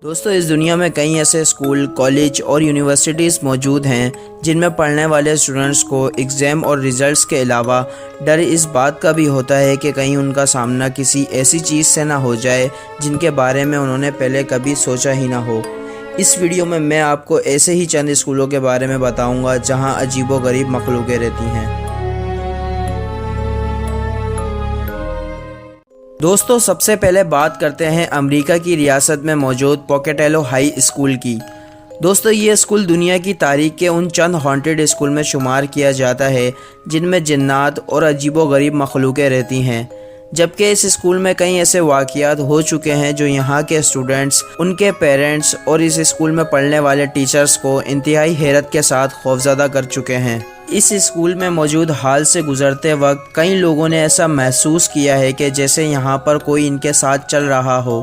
دوستو اس دنیا میں کئی ایسے اسکول، کالج اور یونیورسٹیز موجود ہیں جن میں پڑھنے والے اسٹوڈنٹس کو ایگزام اور ریزلٹس کے علاوہ ڈر اس بات کا بھی ہوتا ہے کہ کہیں ان کا سامنا کسی ایسی چیز سے نہ ہو جائے جن کے بارے میں انہوں نے پہلے کبھی سوچا ہی نہ ہو۔ اس ویڈیو میں آپ کو ایسے ہی چند اسکولوں کے بارے میں بتاؤں گا جہاں عجیب و غریب مخلوقیں رہتی ہیں۔ دوستو سب سے پہلے بات کرتے ہیں امریکہ کی ریاست میں موجود پوکیٹیلو ہائی اسکول کی۔ دوستو یہ اسکول دنیا کی تاریخ کے ان چند ہانٹڈ اسکول میں شمار کیا جاتا ہے جن میں جنات اور عجیب و غریب مخلوقیں رہتی ہیں، جبکہ اس اسکول میں کئی ایسے واقعات ہو چکے ہیں جو یہاں کے اسٹوڈنٹس، ان کے پیرنٹس اور اس اسکول میں پڑھنے والے ٹیچرز کو انتہائی حیرت کے ساتھ خوفزدہ کر چکے ہیں۔ اس اسکول میں موجود حال سے گزرتے وقت کئی لوگوں نے ایسا محسوس کیا ہے کہ جیسے یہاں پر کوئی ان کے ساتھ چل رہا ہو۔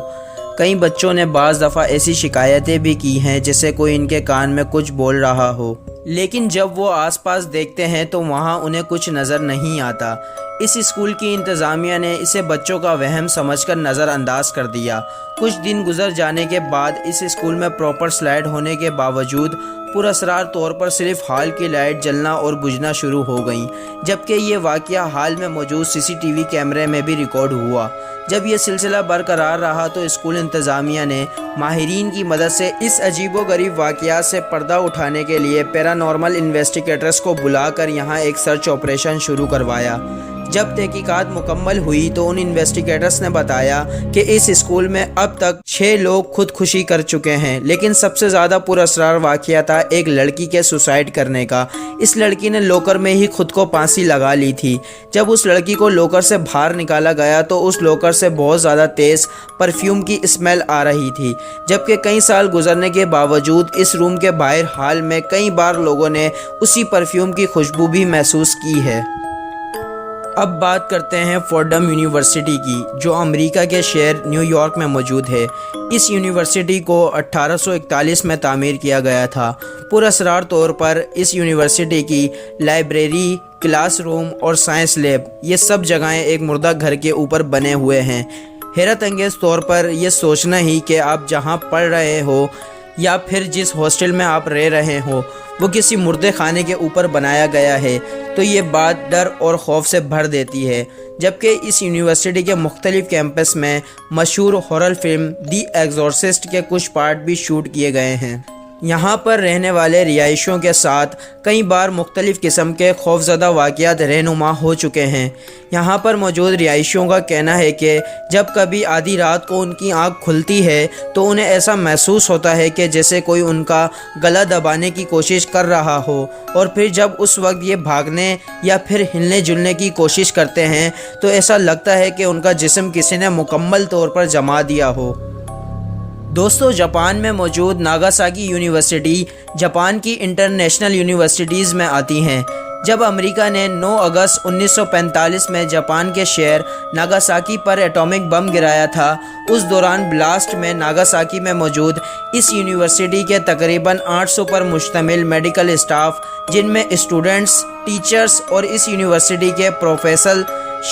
کئی بچوں نے بعض دفعہ ایسی شکایتیں بھی کی ہیں جیسے کوئی ان کے کان میں کچھ بول رہا ہو، لیکن جب وہ آس پاس دیکھتے ہیں تو وہاں انہیں کچھ نظر نہیں آتا۔ اس اسکول کی انتظامیہ نے اسے بچوں کا وہم سمجھ کر نظر انداز کر دیا۔ کچھ دن گزر جانے کے بعد اس اسکول میں پراپر سلائڈ ہونے کے باوجود پراسرار طور پر صرف ہال کی لائٹ جلنا اور بجھنا شروع ہو گئیں، جبکہ یہ واقعہ ہال میں موجود CCTV کیمرے میں بھی ریکارڈ ہوا۔ جب یہ سلسلہ برقرار رہا تو اسکول انتظامیہ نے ماہرین کی مدد سے اس عجیب و غریب واقعات سے پردہ اٹھانے کے لیے پیرانارمل انویسٹیگیٹرز کو بلا کر یہاں ایک سرچ آپریشن شروع کروایا۔ جب تحقیقات مکمل ہوئی تو ان انویسٹیگیٹرز نے بتایا کہ اس اسکول میں اب تک 6 لوگ خودکشی کر چکے ہیں، لیکن سب سے زیادہ پراسرار واقعہ تھا ایک لڑکی کے سوسائڈ کرنے کا۔ اس لڑکی نے لوکر میں ہی خود کو پھانسی لگا لی تھی۔ جب اس لڑکی کو لوکر سے باہر نکالا گیا تو اس لوکر سے بہت زیادہ تیز پرفیوم کی اسمیل آ رہی تھی، جبکہ کئی سال گزرنے کے باوجود اس روم کے باہر حال میں کئی بار لوگوں نے اسی پرفیوم کی خوشبو بھی محسوس کی ہے۔ اب بات کرتے ہیں فورڈم یونیورسٹی کی، جو امریکہ کے شہر نیو یارک میں موجود ہے۔ اس یونیورسٹی کو 1841 میں تعمیر کیا گیا تھا۔ پراسرار طور پر اس یونیورسٹی کی لائبریری، کلاس روم اور سائنس لیب، یہ سب جگہیں ایک مردہ گھر کے اوپر بنے ہوئے ہیں۔ حیرت انگیز طور پر یہ سوچنا ہی کہ آپ جہاں پڑھ رہے ہو یا پھر جس ہاسٹل میں آپ رہ رہے ہو وہ کسی مردے خانے کے اوپر بنایا گیا ہے، تو یہ بات ڈر اور خوف سے بھر دیتی ہے۔ جبکہ اس یونیورسٹی کے مختلف کیمپس میں مشہور ہارر فلم دی ایگزورسسٹ کے کچھ پارٹ بھی شوٹ کیے گئے ہیں۔ یہاں پر رہنے والے رہائشیوں کے ساتھ کئی بار مختلف قسم کے خوفزدہ واقعات رہنما ہو چکے ہیں۔ یہاں پر موجود رہائشیوں کا کہنا ہے کہ جب کبھی آدھی رات کو ان کی آنکھ کھلتی ہے تو انہیں ایسا محسوس ہوتا ہے کہ جیسے کوئی ان کا گلا دبانے کی کوشش کر رہا ہو، اور پھر جب اس وقت یہ بھاگنے یا پھر ہلنے جلنے کی کوشش کرتے ہیں تو ایسا لگتا ہے کہ ان کا جسم کسی نے مکمل طور پر جما دیا ہو۔ دوستو جاپان میں موجود ناگاساکی یونیورسٹی جاپان کی انٹرنیشنل یونیورسٹیز میں آتی ہیں۔ جب امریکہ نے 9 اگست 1945 میں جاپان کے شہر ناگاساکی پر ایٹامک بم گرایا تھا، اس دوران بلاسٹ میں ناگاساکی میں موجود اس یونیورسٹی کے تقریباً 800 پر مشتمل میڈیکل اسٹاف، جن میں اسٹوڈنٹس، ٹیچرز اور اس یونیورسٹی کے پروفیسر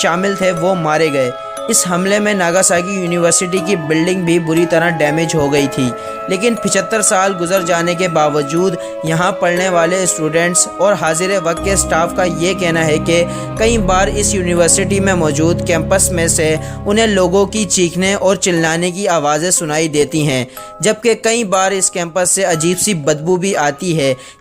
شامل تھے، وہ مارے گئے۔ اس حملے میں ناگاساکی یونیورسٹی کی بلڈنگ بھی بری طرح ڈیمیج ہو گئی تھی، لیکن 75 سال گزر جانے کے باوجود یہاں پڑھنے والے اسٹوڈنٹس اور حاضر وقت کے اسٹاف کا یہ کہنا ہے کہ کئی بار اس یونیورسٹی میں موجود کیمپس میں سے انہیں لوگوں کی چیخنے اور چلانے کی آوازیں سنائی دیتی ہیں، جبکہ کئی بار اس کیمپس سے عجیب سی بدبو بھی آتی ہے،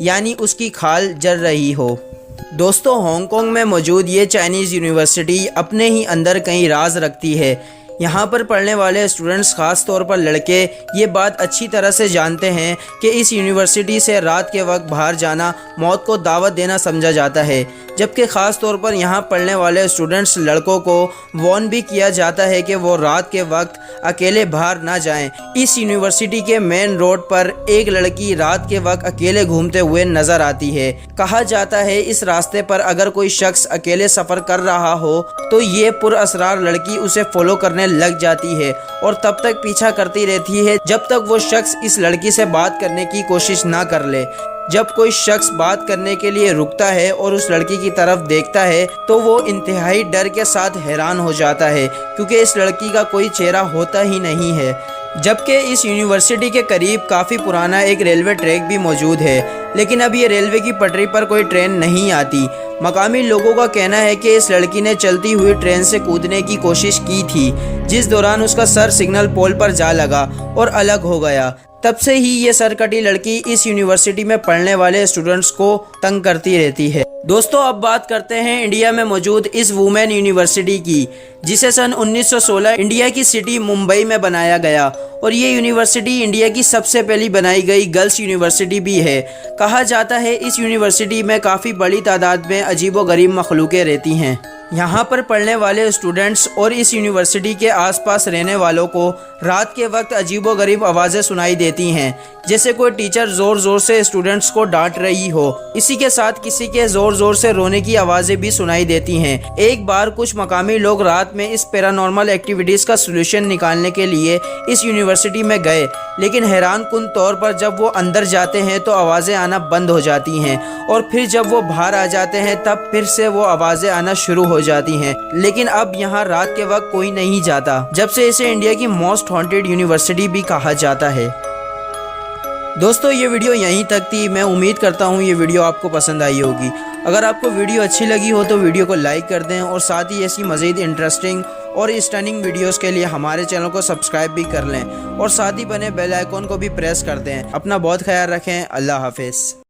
یعنی اس کی کھال جل رہی ہو۔ دوستو ہانگ کانگ میں موجود یہ چائنیز یونیورسٹی اپنے ہی اندر کئی راز رکھتی ہے۔ یہاں پر پڑھنے والے اسٹوڈنٹس، خاص طور پر لڑکے، یہ بات اچھی طرح سے جانتے ہیں کہ اس یونیورسٹی سے رات کے وقت باہر جانا موت کو دعوت دینا سمجھا جاتا ہے، جبکہ خاص طور پر یہاں پڑھنے والے اسٹوڈنٹس لڑکوں کو وارن بھی کیا جاتا ہے کہ وہ رات کے وقت اکیلے باہر نہ جائیں۔ اس یونیورسٹی کے مین روڈ پر ایک لڑکی رات کے وقت اکیلے گھومتے ہوئے نظر آتی ہے۔ کہا جاتا ہے اس راستے پر اگر کوئی شخص اکیلے سفر کر رہا ہو تو یہ پراسرار لڑکی اسے فالو کرنے لگ جاتی ہے اور تب تک پیچھا کرتی رہتی ہے جب تک وہ شخص اس لڑکی سے بات کرنے کی کوشش نہ کر لے۔ جب کوئی شخص بات کرنے کے لیے رکتا ہے اور اس لڑکی کی طرف دیکھتا ہے تو وہ انتہائی ڈر کے ساتھ حیران ہو جاتا ہے کیونکہ اس لڑکی کا کوئی چہرہ ہوتا ہی نہیں ہے، جبکہ اس یونیورسٹی کے قریب کافی پرانا ایک ریلوے ٹریک بھی موجود ہے، لیکن اب یہ ریلوے کی پٹری پر کوئی ٹرین نہیں آتی۔ مقامی لوگوں کا کہنا ہے کہ اس لڑکی نے چلتی ہوئی ٹرین سے کودنے کی کوشش کی تھی، جس دوران اس کا سر سگنل پول پر جا لگا اور الگ ہو گیا۔ تب سے ہی یہ سرکٹی لڑکی اس یونیورسٹی میں پڑھنے والے اسٹوڈنٹس کو تنگ کرتی رہتی ہے۔ دوستو اب بات کرتے ہیں انڈیا میں موجود اس وومین یونیورسٹی کی، جسے سن 1916 انڈیا کی سٹی ممبئی میں بنایا گیا، اور یہ یونیورسٹی انڈیا کی سب سے پہلی بنائی گئی گرلس یونیورسٹی بھی ہے۔ کہا جاتا ہے اس یونیورسٹی میں کافی بڑی تعداد میں عجیب و غریب مخلوقیں رہتی ہیں۔ یہاں پر پڑھنے والے اسٹوڈنٹس اور اس یونیورسٹی کے آس پاس رہنے والوں کو رات کے وقت عجیب و غریب آوازیں سنائی دیتی ہیں، جیسے کوئی ٹیچر زور زور سے اسٹوڈنٹس کو ڈانٹ رہی ہو، اسی کے ساتھ کسی کے زور زور سے رونے کی آوازیں بھی سنائی دیتی ہیں۔ ایک بار کچھ مقامی لوگ رات میں اس پیرانارمل ایکٹیویٹیز کا سولوشن نکالنے کے لیے اس یونیورسٹی میں گئے، لیکن حیران کن طور پر جب وہ اندر جاتے ہیں تو آوازیں آنا بند ہو جاتی ہیں، اور پھر جب وہ باہر آ جاتے ہیں تب پھر سے وہ آوازیں آنا شروع ہو جاتی ہیں، لیکن اب یہاں رات کے وقت کوئی نہیں جاتا، جب سے اسے انڈیا کی موسٹ ہانٹڈ یونیورسٹی بھی کہا جاتا ہے۔ دوستو یہ ویڈیو یہیں تک تھی، میں امید کرتا ہوں یہ ویڈیو آپ کو پسند آئی ہوگی۔ اگر آپ کو ویڈیو اچھی لگی ہو تو ویڈیو کو لائک کر دیں، اور ساتھ ہی ایسی مزید انٹرسٹنگ اور اسٹننگ ویڈیوز کے لیے ہمارے چینل کو سبسکرائب بھی کر لیں، اور ساتھ ہی بنے بیل آئیکن کو بھی پریس کر دیں۔ اپنا بہت خیال رکھیں، اللہ حافظ۔